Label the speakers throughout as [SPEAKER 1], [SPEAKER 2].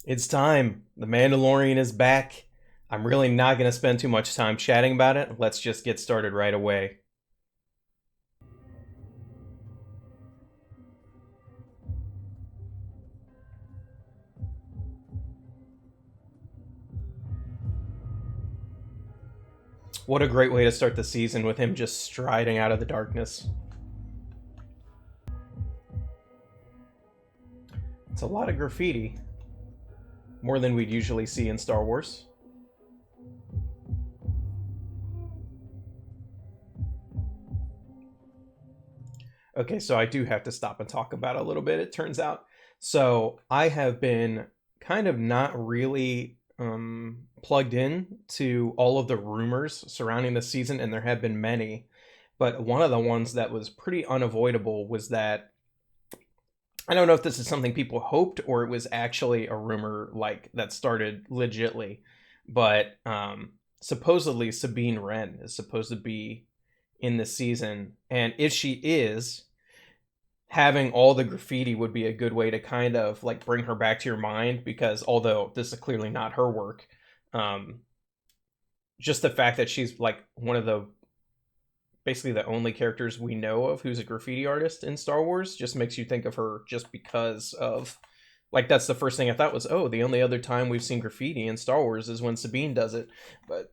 [SPEAKER 1] It's time. The Mandalorian is back. I'm really not going to spend too much time chatting about it. Let's just get started right away. What a great way to start the season with him just striding out of the darkness. It's a lot of graffiti, more than we'd usually see in Star Wars. Okay, so I do have to stop and talk about it a little bit, it turns out. So I have been kind of not really plugged in to all of the rumors surrounding the season, and there have been many. But one of the ones that was pretty unavoidable was that I don't know if this is something people hoped or it was actually a rumor like that started legitly, but supposedly Sabine Wren is supposed to be in the season, and if she is, having all the graffiti would be a good way to kind of like bring her back to your mind because although this is clearly not her work, um, just the fact that she's like one of the basically the only characters we know of who's a graffiti artist in Star Wars just makes you think of her just because of like that's the first thing I thought was oh the only other time we've seen graffiti in Star Wars is when Sabine does it, but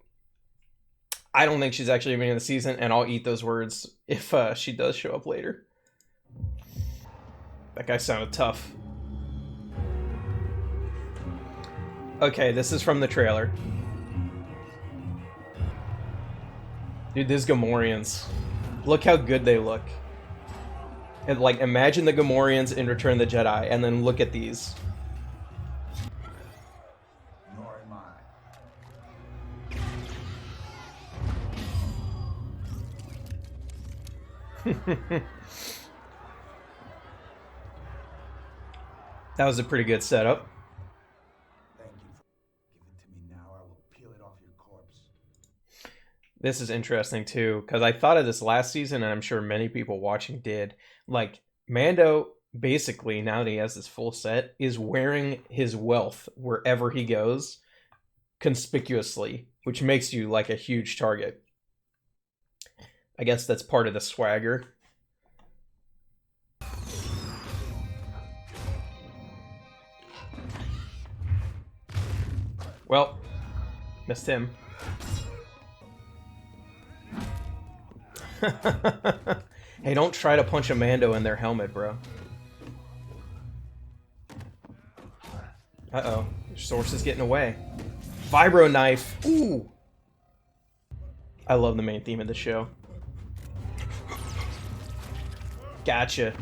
[SPEAKER 1] I don't think she's actually even in the season, and I'll eat those words if she does show up later. That guy sounded tough. Okay, this is from the trailer. Dude, these Gamorreans. Look how good they look. And like, imagine the Gamorreans in Return of the Jedi, and then look at these. Nor am I. That was a pretty good setup. Thank you for giving it to me now. I will peel it off your corpse. This is interesting too, because I thought of this last season, and I'm sure many people watching did. Like, Mando, basically, now that he has this full set, is wearing his wealth wherever he goes conspicuously, which makes you like a huge target. I guess that's part of the swagger. Well, missed him. Hey, don't try to punch a Mando in their helmet, bro. Uh-oh. Your source is getting away. Vibro knife. Ooh. I love the main theme of the show. Gotcha.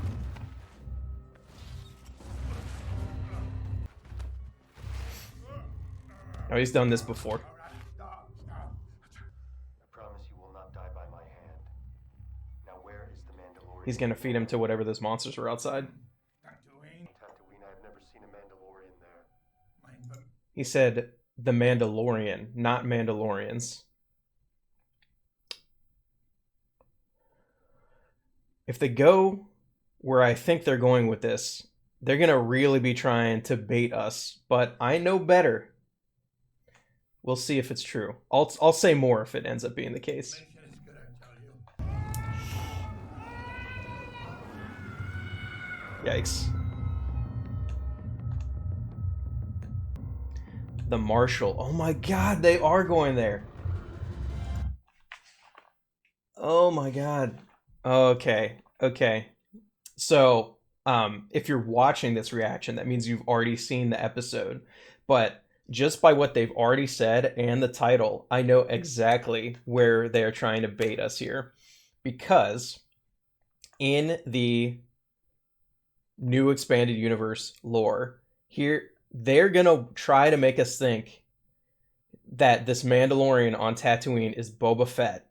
[SPEAKER 1] Oh, he's done this before. I promise you will not die by my hand. Now where is the Mandalorian? He's gonna feed him to whatever those monsters are outside. Tatooine. Tatooine, I've never seen a Mandalorian there. He said the Mandalorian, not Mandalorians. If they go where I think they're going with this, they're gonna really be trying to bait us, but I know better. We'll see if it's true. I'll say more if it ends up being the case. Yikes. The Marshal. Oh my god, they are going there. Oh my god. Okay. Okay. So, if you're watching this reaction, that means you've already seen the episode. But just by what they've already said and the title, I know exactly where they're trying to bait us here. Because in the new expanded universe lore, here they're gonna try to make us think that this Mandalorian on Tatooine is Boba Fett.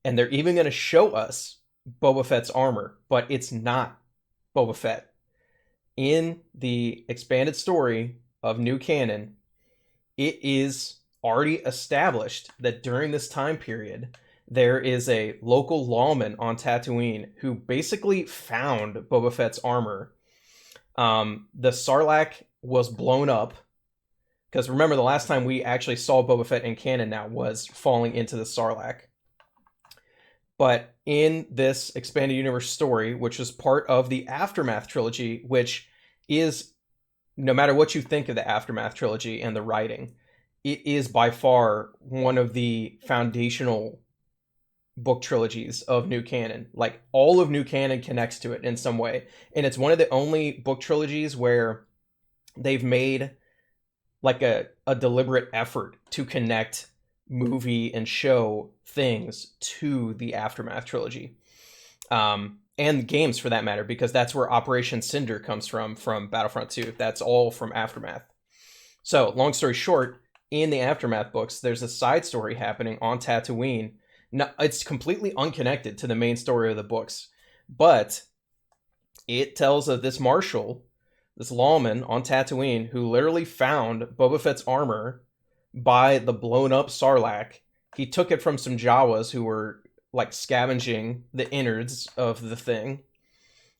[SPEAKER 1] And they're even gonna show us Boba Fett's armor, but it's not Boba Fett. In the expanded story of New Canon, it is already established that during this time period, there is a local lawman on Tatooine who basically found Boba Fett's armor. The Sarlacc was blown up. Because remember, the last time we actually saw Boba Fett in canon now was falling into the Sarlacc. But in this expanded universe story, which was part of the Aftermath trilogy, which is, no matter what you think of the Aftermath trilogy and the writing, it is by far one of the foundational book trilogies of new canon. Like, all of new canon connects to it in some way. And it's one of the only book trilogies where they've made like a deliberate effort to connect movie and show things to the Aftermath trilogy. And games for that matter, because that's where Operation Cinder comes from Battlefront 2. That's all from Aftermath. So, long story short, in the Aftermath books, there's a side story happening on Tatooine. Now, it's completely unconnected to the main story of the books, but it tells of this marshal, this lawman on Tatooine, who literally found Boba Fett's armor by the blown up Sarlacc. He took it from some Jawas who were like scavenging the innards of the thing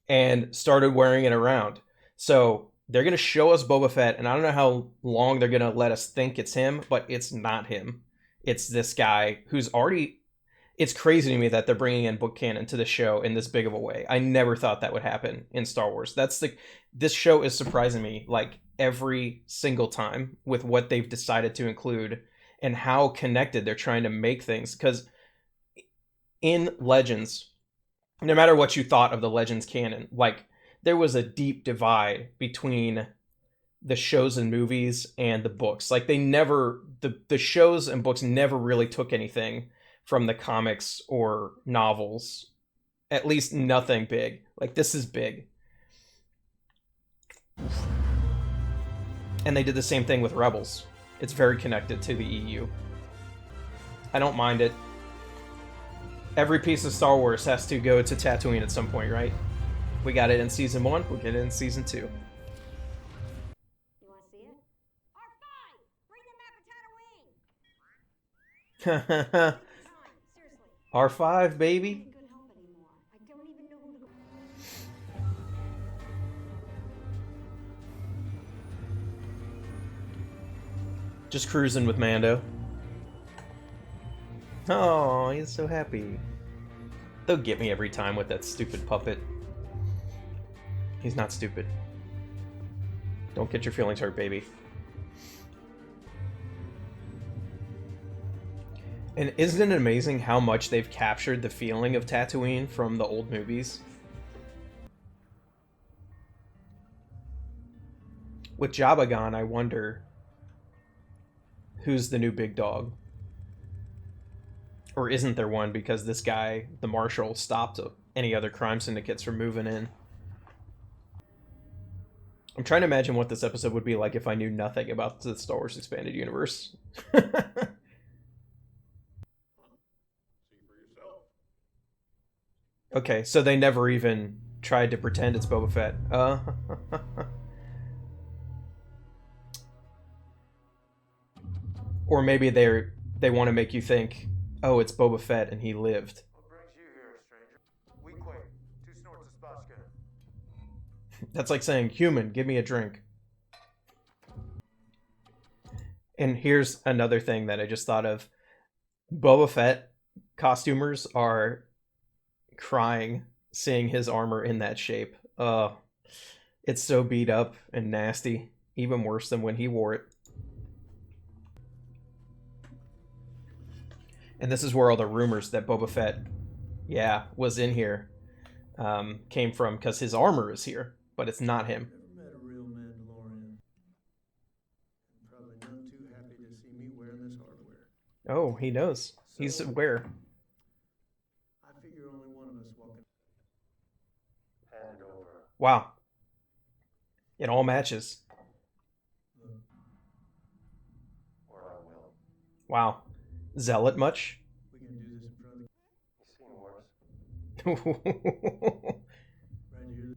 [SPEAKER 1] and started wearing it around. So they're going to show us Boba Fett, and I don't know how long they're going to let us think it's him, but it's not him. It's this guy who's already... It's crazy to me that they're bringing in book canon to the show in this big of a way. I never thought that would happen in Star Wars. This show is surprising me like every single time with what they've decided to include and how connected they're trying to make things. Because in Legends, no matter what you thought of the Legends canon, like, there was a deep divide between the shows and movies and the books. Like, the shows and books never really took anything from the comics or novels. At least nothing big. Like, this is big. And they did the same thing with Rebels. It's very connected to the EU. I don't mind it. Every piece of Star Wars has to go to Tatooine at some point, right? We got it in Season 1, we'll get it in Season 2.
[SPEAKER 2] You want to see it? R5! Bring them back to Tatooine! Seriously.
[SPEAKER 1] R5, baby.
[SPEAKER 2] Good help anymore. I don't even know who to...
[SPEAKER 1] Just cruising with Mando. Oh, he's so happy. They'll get me every time with that stupid puppet. He's not stupid. Don't get your feelings hurt, baby. And isn't it amazing how much they've captured the feeling of Tatooine from the old movies? With Jabba gone, I wonder who's the new big dog. Or isn't there one because this guy, the marshal, stopped any other crime syndicates from moving in? I'm trying to imagine what this episode would be like if I knew nothing about the Star Wars Expanded Universe. Okay, so they never even tried to pretend it's Boba Fett. Or maybe they want to make you think, oh, it's Boba Fett and he lived.
[SPEAKER 3] What brings you here, stranger? We quake. 2 snorts of spotchka.
[SPEAKER 1] That's like saying, human, give me a drink. And here's another thing that I just thought of. Boba Fett costumers are crying seeing his armor in that shape. It's so beat up and nasty. Even worse than when he wore it. And this is where all the rumors that Boba Fett, was in here, came from, because his armor is here, but it's not him.
[SPEAKER 3] Never met a real Mandalorian. Probably none too happy to see me wearing this hardware.
[SPEAKER 1] Oh, he knows. He's aware.
[SPEAKER 3] I figure only one of us walking. Hand over.
[SPEAKER 1] Wow. It all matches.
[SPEAKER 3] Or I will.
[SPEAKER 1] Wow. Zealot much?
[SPEAKER 3] We can do this in front of. You've seen worse. Right here.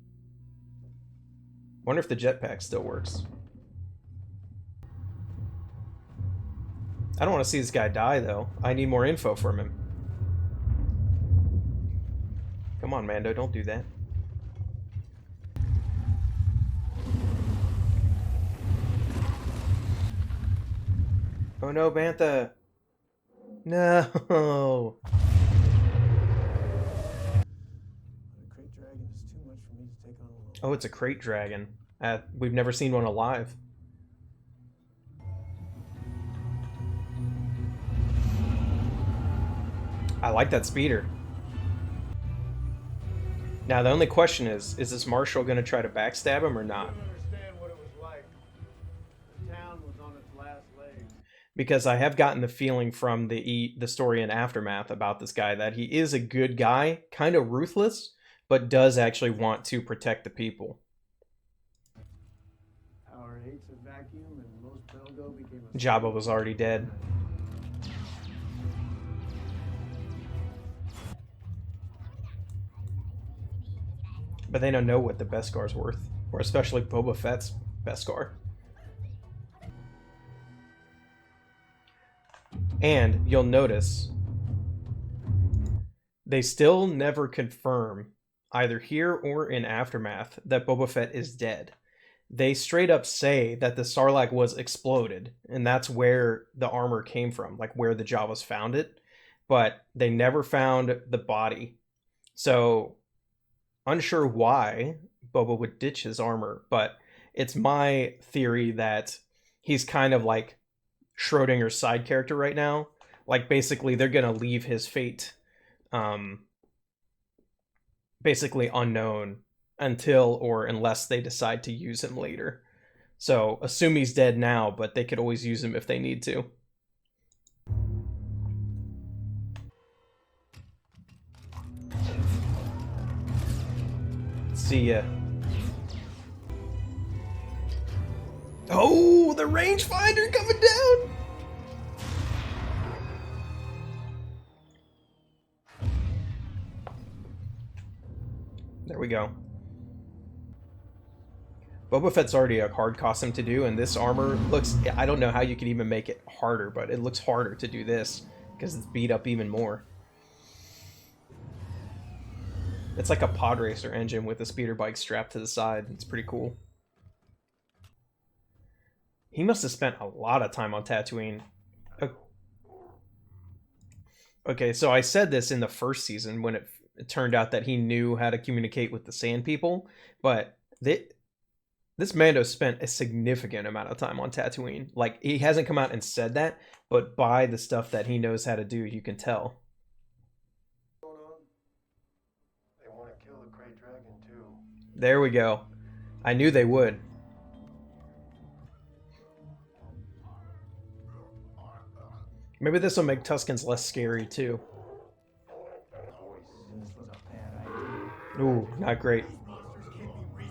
[SPEAKER 1] Wonder if the jetpack still works. I don't want to see this guy die, though. I need more info from him. Come on, Mando, don't do that. Oh no, Bantha! No!
[SPEAKER 3] A crate dragon is too much for me to take on alone.
[SPEAKER 1] Oh, it's a crate dragon. We've never seen one alive. I like that speeder. Now, the only question is this Marshall going to try to backstab him or not?
[SPEAKER 3] I don't understand what it was like. The town was on its last legs.
[SPEAKER 1] Because I have gotten the feeling from the story in Aftermath about this guy that he is a good guy, kind of ruthless, but does actually want to protect the people.
[SPEAKER 3] Power hates a vacuum, and most Belgo became a...
[SPEAKER 1] Jabba was already dead. But they don't know what the Beskar's worth, or especially Boba Fett's Beskar. And you'll notice they still never confirm, either here or in Aftermath, that Boba Fett is dead. They straight up say that the Sarlacc was exploded, and that's where the armor came from, like where the Jawas found it. But they never found the body. So, unsure why Boba would ditch his armor, but it's my theory that he's kind of like Schrodinger's side character right now. Like, basically, they're going to leave his fate basically unknown until or unless they decide to use him later. So, assume he's dead now, but they could always use him if they need to. See ya. Oh, the rangefinder coming down! There we go. Boba Fett's already a hard costume to do, and this armor looks... I don't know how you could even make it harder, but it looks harder to do this, because it's beat up even more. It's like a pod racer engine with a speeder bike strapped to the side. It's pretty cool. He must have spent a lot of time on Tatooine. Okay, so I said this in the first season when it turned out that he knew how to communicate with the Sand People, but this Mando spent a significant amount of time on Tatooine. Like, he hasn't come out and said that, but by the stuff that he knows how to do, you can tell.
[SPEAKER 3] They want to kill the crate dragon too.
[SPEAKER 1] There we go. I knew they would. Maybe this will make Tuskens less scary, too.
[SPEAKER 3] This was a bad idea.
[SPEAKER 1] Ooh, not great.
[SPEAKER 3] Do we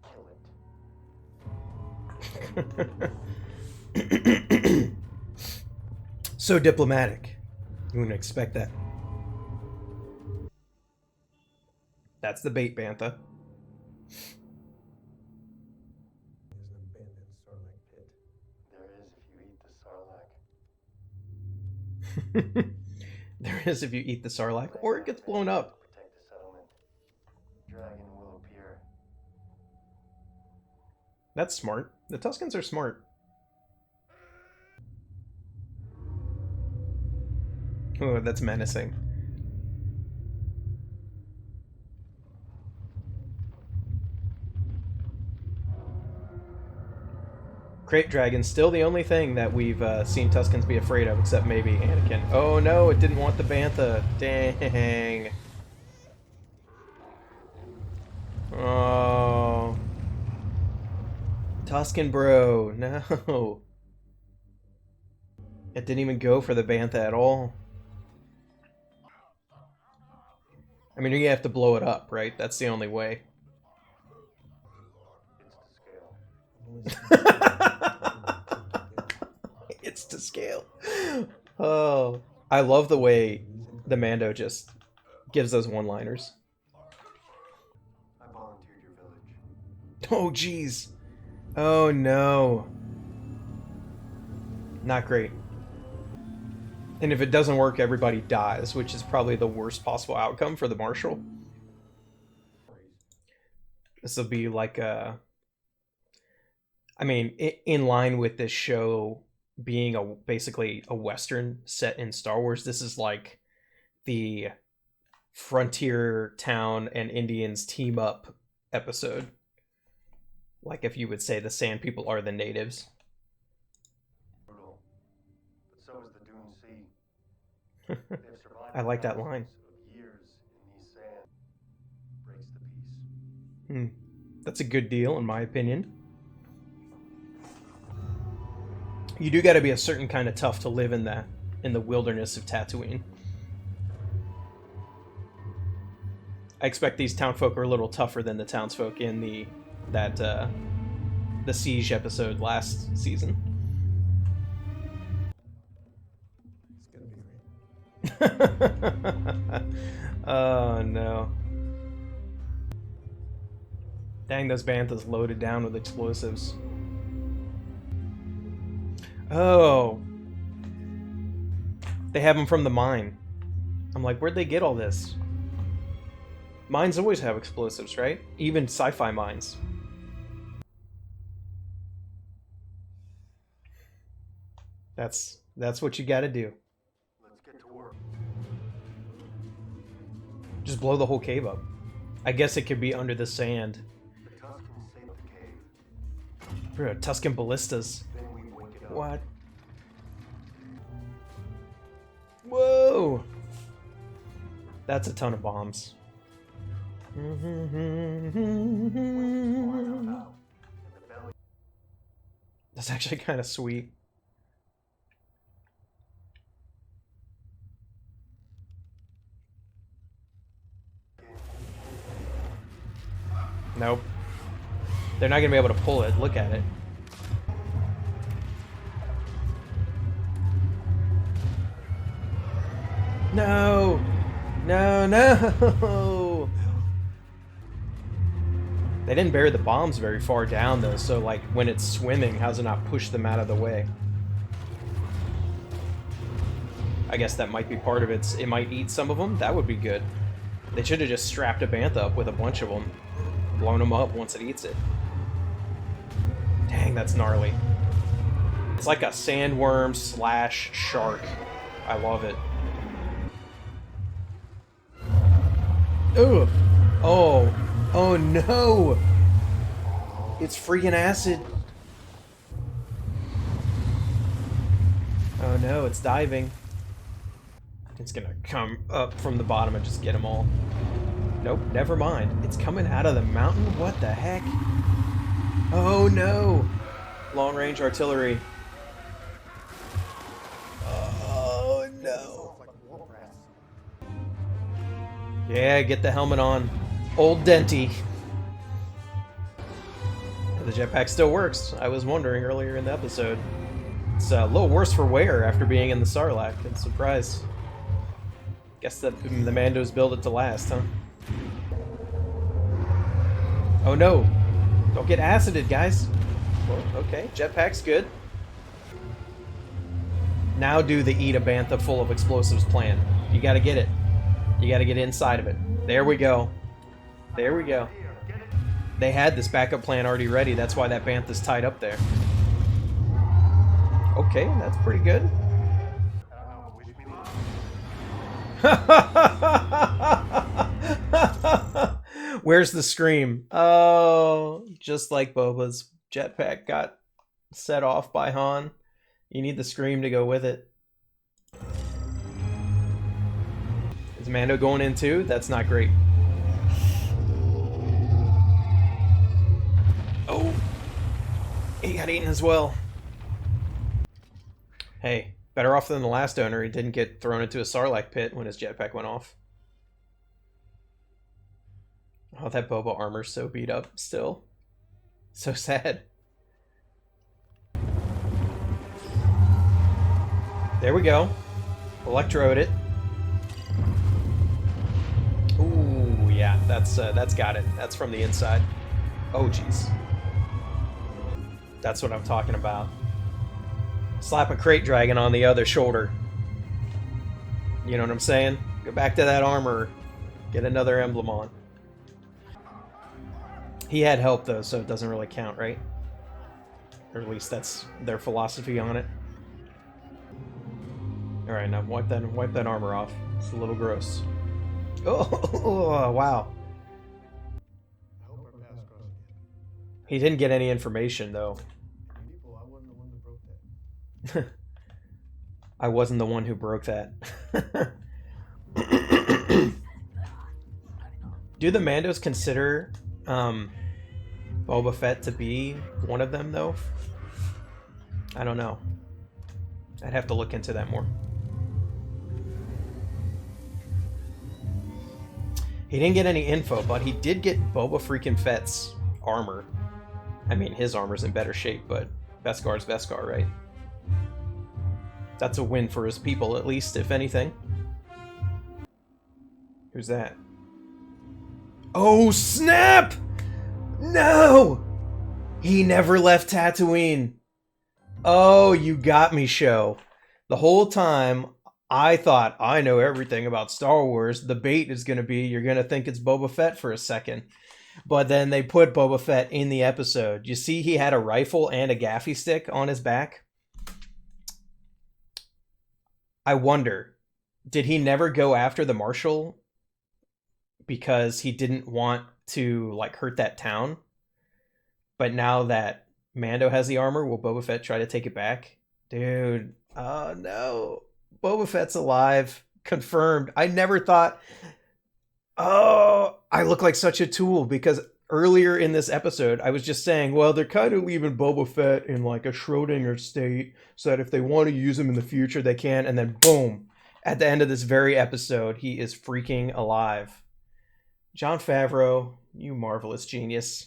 [SPEAKER 3] kill it?
[SPEAKER 1] So diplomatic. You wouldn't expect that. That's the bait, Bantha.
[SPEAKER 3] There's an abandoned Sarlacc pit. There is if you eat the Sarlacc.
[SPEAKER 1] There is if you eat the Sarlacc, or it gets blown up.
[SPEAKER 3] Protect the settlement. Dragon will appear.
[SPEAKER 1] That's smart. The Tuskens are smart. Oh, that's menacing. Crate Dragon's still the only thing that we've seen Tuskens be afraid of, except maybe Anakin. Oh no, it didn't want the Bantha. Dang. Oh. Tusken bro, no. It didn't even go for the Bantha at all. I mean, you have to blow it up, right? That's the only way. It's to scale. Oh, I love the way the Mando just gives those one-liners.
[SPEAKER 3] I volunteered your village.
[SPEAKER 1] Oh, jeez. Oh, no. Not great. And if it doesn't work, everybody dies, which is probably the worst possible outcome for the Marshal. This will be like a... I mean, in line with this show being basically a Western set in Star Wars, this is like the frontier town and Indians team up episode. Like if you would say the Sand People are the natives.
[SPEAKER 3] Brutal. But so is the Dune Sea. They've survived
[SPEAKER 1] I like that line.
[SPEAKER 3] thousands of years in these sands. Breaks the peace.
[SPEAKER 1] That's a good deal, in my opinion. You do got to be a certain kind of tough to live in the wilderness of Tatooine. I expect these townfolk are a little tougher than the townsfolk in the Siege episode last season.
[SPEAKER 3] It's gonna be great.
[SPEAKER 1] Oh no. Dang, those banthas loaded down with explosives. Oh. They have them from the mine. I'm like, where'd they get all this? Mines always have explosives, right? Even sci-fi mines. That's what you gotta do.
[SPEAKER 3] Let's get to work.
[SPEAKER 1] Just blow the whole cave up. I guess it could be under the sand.
[SPEAKER 3] The Tuscans saved the cave.
[SPEAKER 1] Bro, Tuscan ballistas.
[SPEAKER 3] Then we wake it up.
[SPEAKER 1] What? Whoa! That's a ton of bombs.
[SPEAKER 3] What's the fire about? In the belly.
[SPEAKER 1] That's actually kind of sweet. Nope. They're not gonna be able to pull it. Look at it. No! No, no! They didn't bury the bombs very far down, though, so, like, when it's swimming, how's it not push them out of the way? I guess that might be part of it. It might eat some of them. That would be good. They should have just strapped a bantha up with a bunch of them. Blown them up once it eats it. Dang, that's gnarly. It's like a sandworm / shark. I love it. Ugh. Oh. Oh no! It's freaking acid. Oh no, it's diving. It's gonna come up from the bottom and just get them all. Nope, never mind. It's coming out of the mountain? What the heck? Oh no! Long range artillery. Oh no.
[SPEAKER 3] Like war rats.
[SPEAKER 1] Yeah, get the helmet on. Old Denty. The jetpack still works. I was wondering earlier in the episode. It's a little worse for wear after being in the Sarlacc. I'm surprised. Guess that the Mandos built it to last, huh? Oh no! Don't get acided, guys. Well, okay, jetpack's good. Now do the eat a bantha full of explosives plan. You gotta get it. You gotta get inside of it. There we go. There we go. They had this backup plan already ready. That's why that bantha's tied up there. Okay, that's pretty good. Where's the scream? Oh, just like Boba's jetpack got set off by Han. You need the scream to go with it. Is Mando going in too? That's not great. Oh, he got eaten as well. Hey, better off than the last owner. He didn't get thrown into a Sarlacc pit when his jetpack went off. Oh, that Boba armor's so beat up still. So sad. There we go. Electrode it. Ooh, yeah, that's got it. That's from the inside. Oh, jeez. That's what I'm talking about. Slap a crate dragon on the other shoulder. You know what I'm saying? Go back to that armor. Get another emblem on. He had help though, so it doesn't really count, right? Or at least that's their philosophy on it. Alright, now wipe that armor off. It's a little gross. Oh, wow.
[SPEAKER 3] I hope our paths cross again.
[SPEAKER 1] He didn't get any information, though.
[SPEAKER 3] People, I wasn't the one that broke that.
[SPEAKER 1] I wasn't the one who broke that. Do the Mandos consider Boba Fett to be one of them, though? I don't know. I'd have to look into that more. He didn't get any info, but he did get Boba freaking Fett's armor. I mean, his armor's in better shape, but Beskar's Beskar, right? That's a win for his people, at least, if anything. Who's that? Oh, snap! No! He never left Tatooine. Oh, you got me, show. The whole time, I thought, I know everything about Star Wars. The bait is going to be, you're going to think it's Boba Fett for a second. But then they put Boba Fett in the episode. You see he had a rifle and a gaffy stick on his back? I wonder, did he never go after the Marshal because he didn't want to, like, hurt that town? But now that Mando has the armor, will Boba Fett try to take it back? Dude, oh no. Boba Fett's alive. Confirmed. I never thought... Oh, I look like such a tool because earlier in this episode, I was just saying, well, they're kind of leaving Boba Fett in like a Schrodinger state so that if they want to use him in the future, they can. And then boom, at the end of this very episode, he is freaking alive. Jon Favreau, you marvelous genius.